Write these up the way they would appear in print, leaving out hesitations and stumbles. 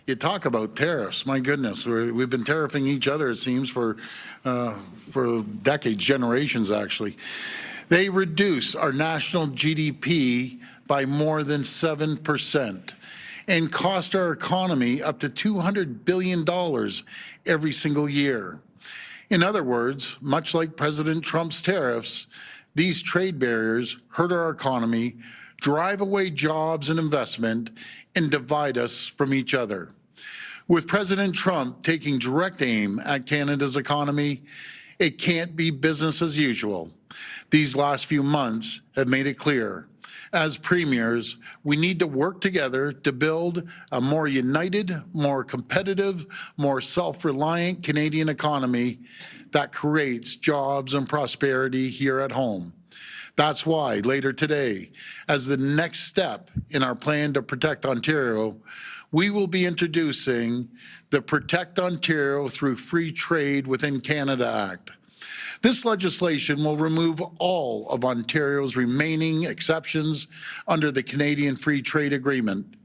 You talk about tariffs. My goodness, we've been tariffing each other, it seems, for decades, generations, actually. They reduce our national GDP by more than 7% and cost our economy up to $200 billion every single year. In other words, much like President Trump's tariffs, these trade barriers hurt our economy, drive away jobs and investment, and divide us from each other. With President Trump taking direct aim at Canada's economy, it can't be business as usual. These last few months have made it clear. As premiers, we need to work together to build a more united, more competitive, more self-reliant Canadian economy that creates jobs and prosperity here at home. That's why later today, as the next step in our plan to protect Ontario, we will be introducing the Protect Ontario Through Free Trade Within Canada Act. This legislation will remove all of Ontario's remaining exceptions under the Canadian Free Trade Agreement.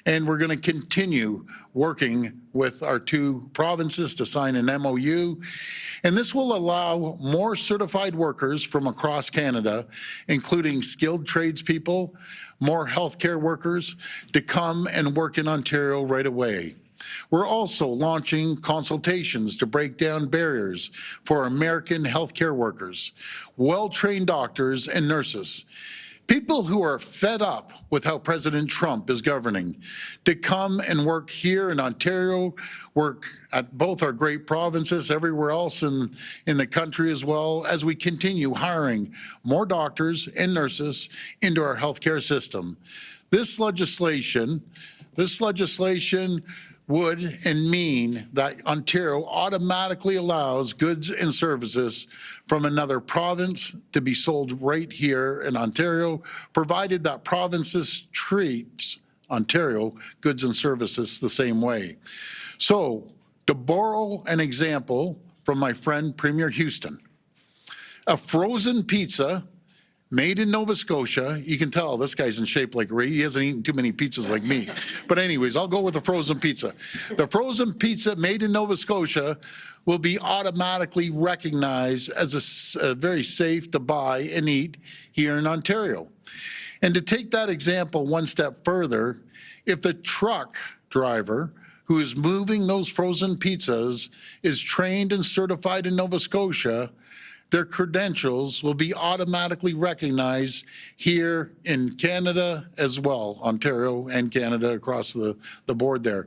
And we're going to continue working with our two provinces to sign an MOU. And this will allow more certified workers from across Canada, including skilled tradespeople, more healthcare workers, to come and work in Ontario right away. We're also launching consultations to break down barriers for American healthcare workers, well-trained doctors and nurses, people who are fed up with how President Trump is governing, to come and work here in Ontario, work at both our great provinces, everywhere else in the country as well, as we continue hiring more doctors and nurses into our healthcare system. This legislation would and mean that Ontario automatically allows goods and services from another province to be sold right here in Ontario, provided that provinces treats Ontario goods and services the same way. So, to borrow an example from my friend Premier Houston, a frozen pizza made in Nova Scotia. You can tell this guy's in shape like Ray. He hasn't eaten too many pizzas like me. But anyways, I'll go with the frozen pizza. The frozen pizza made in Nova Scotia will be automatically recognized as a very safe to buy and eat here in Ontario. And to take that example one step further, if the truck driver who is moving those frozen pizzas is trained and certified in Nova Scotia, their credentials will be automatically recognized here in Canada as well, Ontario and Canada across the board there.